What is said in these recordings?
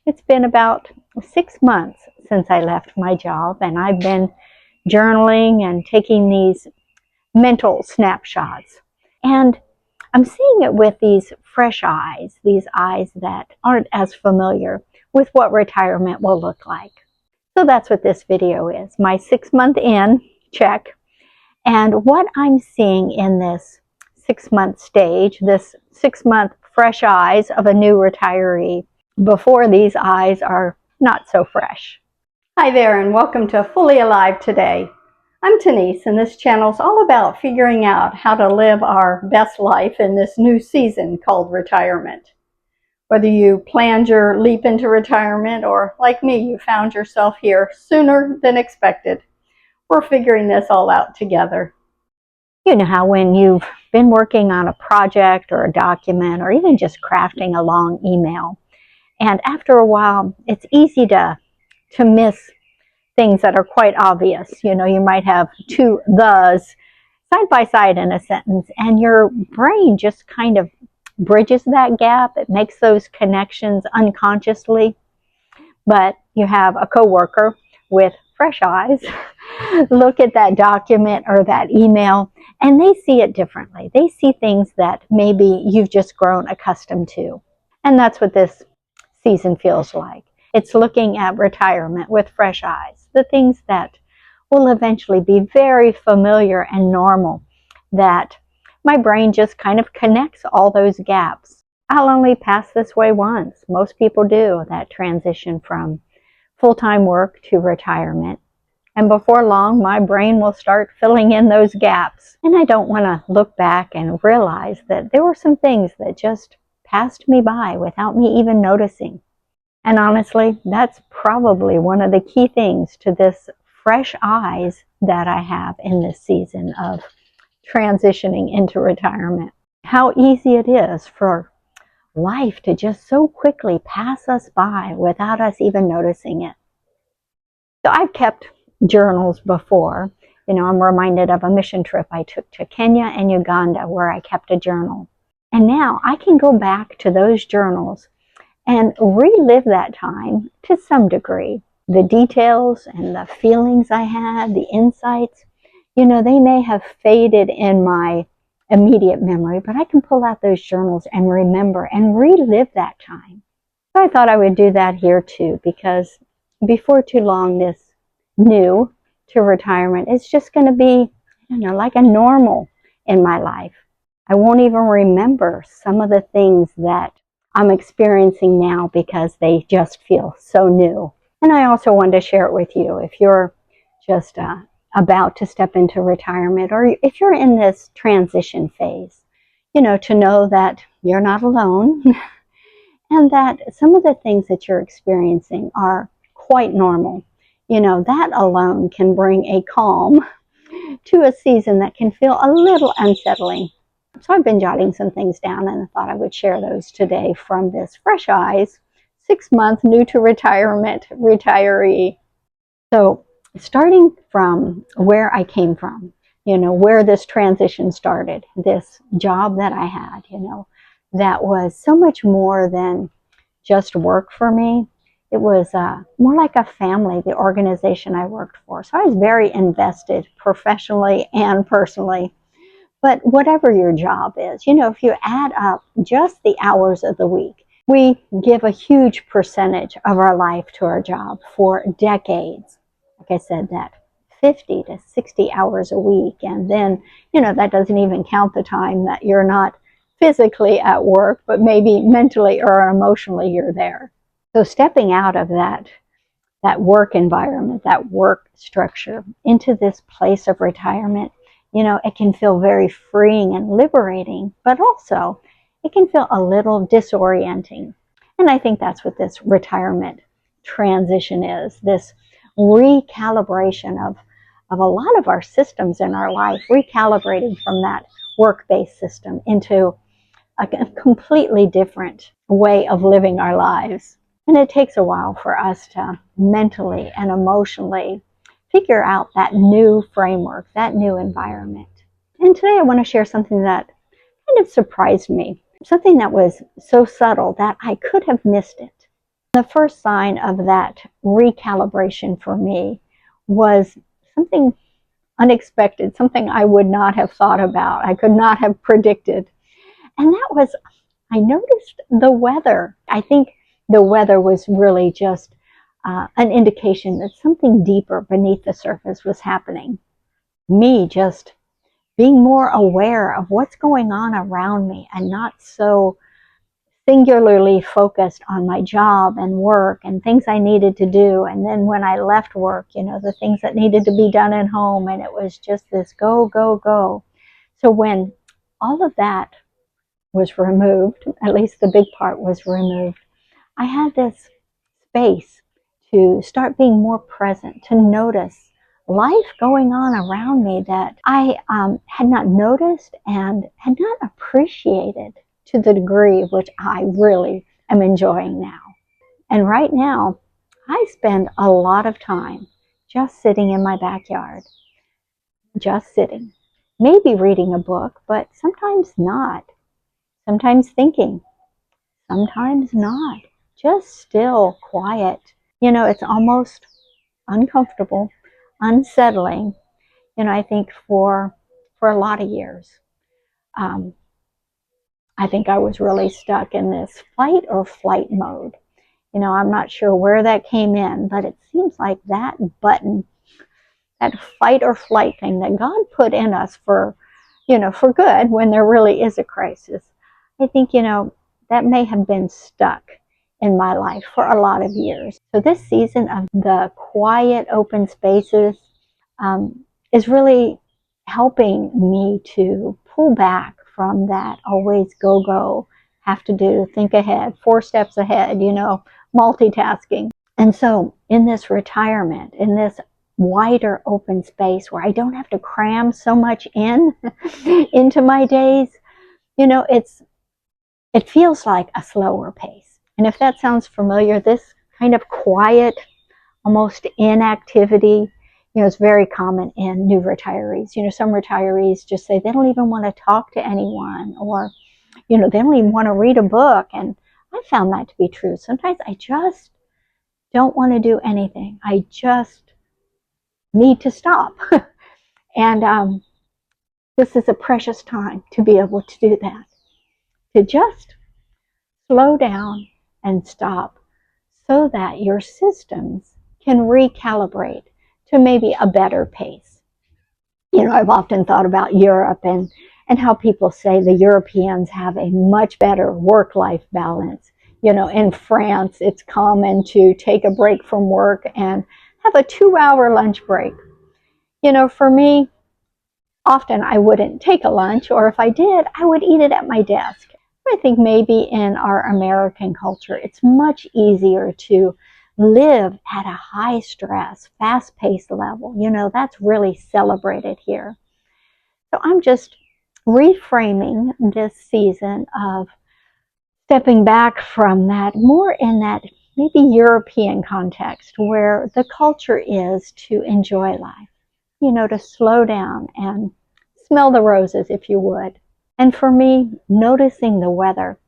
It's been about 6 months since I left my job, and I've been journaling and taking these mental snapshots. And I'm seeing it with these fresh eyes, these eyes that aren't as familiar with what retirement will look like. So that's what this video is, my 6 month in check, and what I'm seeing in this 6 month stage, this 6 month fresh eyes of a new retiree before these eyes are not so fresh. Hi there, and welcome to Fully Alive Today. I'm Denise, and this channel is all about figuring out how to live our best life in this new season called retirement. Whether you planned your leap into retirement or, like me, you found yourself here sooner than expected, we're figuring this all out together. You know how when you've been working on a project or a document or even just crafting a long email, and after a while it's easy to miss things that are quite obvious. You know, you might have two thes side by side in a sentence, and your brain just kind of bridges that gap. It makes those connections unconsciously. But you have a coworker with fresh eyes look at that document or that email, and they see it differently. They see things that maybe you've just grown accustomed to. And that's what this season feels like. It's looking at retirement with fresh eyes, the things that will eventually be very familiar and normal, that my brain just kind of connects all those gaps. I'll only pass this way once. Most people do that transition from full-time work to retirement. And before long, my brain will start filling in those gaps. And I don't want to look back and realize that there were some things that just passed me by without me even noticing. And honestly, that's probably one of the key things to this fresh eyes that I have in this season of transitioning into retirement. How easy it is for life to just so quickly pass us by without us even noticing it. So I've kept journals before. You know, I'm reminded of a mission trip I took to Kenya and Uganda where I kept a journal. And now I can go back to those journals and relive that time to some degree. The details and the feelings I had, the insights, you know, they may have faded in my immediate memory, but I can pull out those journals and remember and relive that time. So I thought I would do that here too, because before too long, this new to retirement is just going to be, you know, like a normal in my life. I won't even remember some of the things that I'm experiencing now because they just feel so new. And I also wanted to share it with you if you're just about to step into retirement, or if you're in this transition phase, you know, to know that you're not alone and that some of the things that you're experiencing are quite normal. You know, that alone can bring a calm to a season that can feel a little unsettling. So I've been jotting some things down, and I thought I would share those today from this fresh eyes, 6 month new to retirement retiree. So starting from where I came from, you know, where this transition started, this job that I had, you know, that was so much more than just work for me. It was more like a family, the organization I worked for. So I was very invested professionally and personally. But whatever your job is, you know, if you add up just the hours of the week, we give a huge percentage of our life to our job for decades. Like I said, that 50 to 60 hours a week. And then, you know, that doesn't even count the time that you're not physically at work, but maybe mentally or emotionally you're there. So stepping out of that work environment, that work structure, into this place of retirement, you know, it can feel very freeing and liberating, but also it can feel a little disorienting. And I think that's what this retirement transition is, this recalibration of a lot of our systems in our life, recalibrating from that work-based system into a completely different way of living our lives. And it takes a while for us to mentally and emotionally figure out that new framework, that new environment. And today I want to share something that kind of surprised me, something that was so subtle that I could have missed it. The first sign of that recalibration for me was something unexpected, something I would not have thought about, I could not have predicted. And that was, I noticed the weather. I think the weather was really just an indication that something deeper beneath the surface was happening. Me just being more aware of what's going on around me and not so singularly focused on my job and work and things I needed to do. And then when I left work, the things that needed to be done at home, and it was just this go, go, go. So when all of that was removed, at least the big part was removed, I had this space to start being more present, to notice life going on around me that I had not noticed and had not appreciated to the degree which I really am enjoying now. And right now, I spend a lot of time just sitting in my backyard, just sitting, maybe reading a book, but sometimes not, sometimes thinking, sometimes not, just still, quiet. It's almost uncomfortable, unsettling, I think for a lot of years. Um, I think I was really stuck in this fight or flight mode. I'm not sure where that came in, but it seems like that button, that fight or flight thing that God put in us for good when there really is a crisis. I think, that may have been stuck in my life for a lot of years. So this season of the quiet, open spaces is really helping me to pull back from that always go, go, have to do, think ahead, 4 steps ahead, multitasking. And so in this retirement, in this wider open space where I don't have to cram so much into my days, it feels like a slower pace. And if that sounds familiar, this kind of quiet, almost inactivity, is very common in new retirees. Some retirees just say they don't even want to talk to anyone, or, they don't even want to read a book. And I found that to be true. Sometimes I just don't want to do anything. I just need to stop. And this is a precious time to be able to do that, to just slow down and stop so that your systems can recalibrate to maybe a better pace. I've often thought about Europe and how people say the Europeans have a much better work-life balance. In France, it's common to take a break from work and have a 2-hour lunch break. For me, often I wouldn't take a lunch, or if I did, I would eat it at my desk. I think maybe in our American culture, it's much easier to live at a high stress, fast paced level. That's really celebrated here. So I'm just reframing this season of stepping back from that, more in that maybe European context where the culture is to enjoy life, to slow down and smell the roses, if you would. And for me, noticing the weather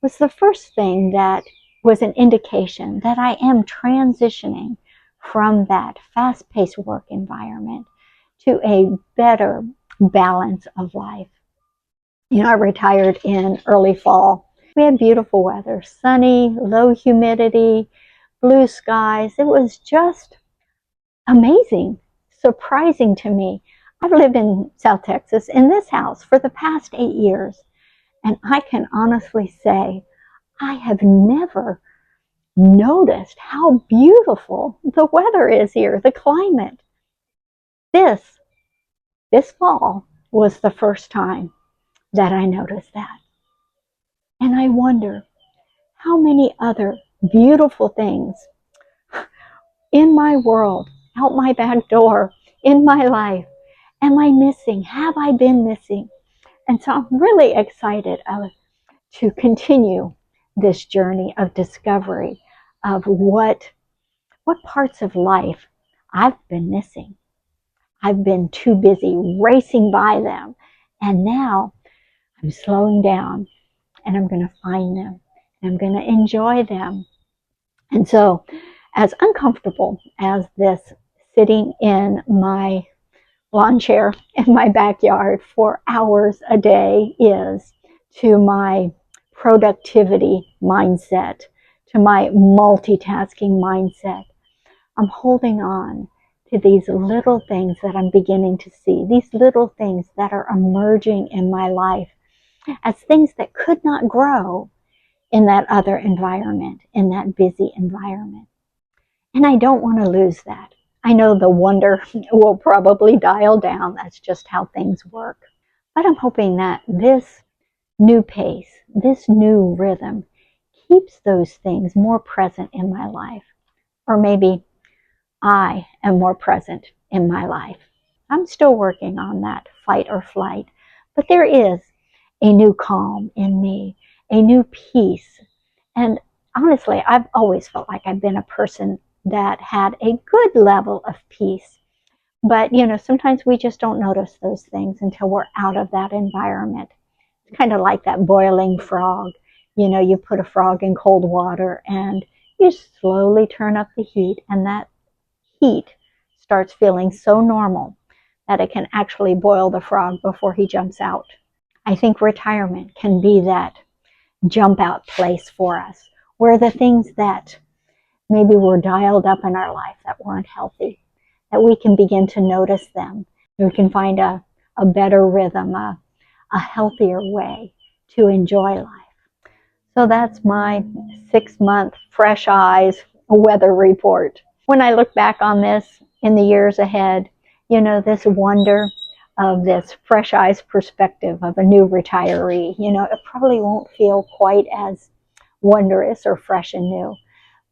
was the first thing that was an indication that I am transitioning from that fast-paced work environment to a better balance of life. I retired in early fall. We had beautiful weather, sunny, low humidity, blue skies. It was just amazing, surprising to me. I've lived in South Texas in this house for the past 8 years, and I can honestly say I have never noticed how beautiful the weather is here, the climate. This fall was the first time that I noticed that. And I wonder how many other beautiful things in my world, out my back door, in my life, am I missing? Have I been missing? And so I'm really excited to continue this journey of discovery of what parts of life I've been missing. I've been too busy racing by them. And now I'm slowing down and I'm going to find them and I'm going to enjoy them. And so, as uncomfortable as this sitting in my lawn chair in my backyard for hours a day is to my productivity mindset, to my multitasking mindset, I'm holding on to these little things that I'm beginning to see, these little things that are emerging in my life as things that could not grow in that other environment, in that busy environment. And I don't want to lose that. I know the wonder will probably dial down. That's just how things work. But I'm hoping that this new pace, this new rhythm, keeps those things more present in my life. Or maybe I am more present in my life. I'm still working on that fight or flight, but there is a new calm in me, a new peace. And honestly, I've always felt like I've been a person that had a good level of peace. But, sometimes we just don't notice those things until we're out of that environment. It's kind of like that boiling frog. You put a frog in cold water and you slowly turn up the heat, and that heat starts feeling so normal that it can actually boil the frog before he jumps out. I think retirement can be that jump out place for us, where the things that maybe were dialed up in our life that weren't healthy, that we can begin to notice them. We can find a better rhythm, a healthier way to enjoy life. So that's my 6-month fresh eyes weather report. When I look back on this in the years ahead, this wonder of this fresh eyes perspective of a new retiree, it probably won't feel quite as wondrous or fresh and new.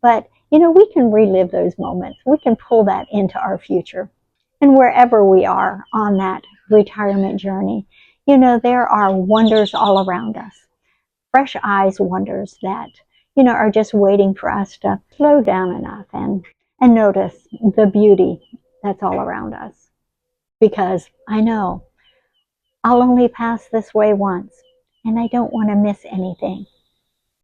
But, we can relive those moments. We can pull that into our future. And wherever we are on that retirement journey, there are wonders all around us. Fresh eyes wonders that, are just waiting for us to slow down enough and notice the beauty that's all around us. Because I know I'll only pass this way once, and I don't want to miss anything.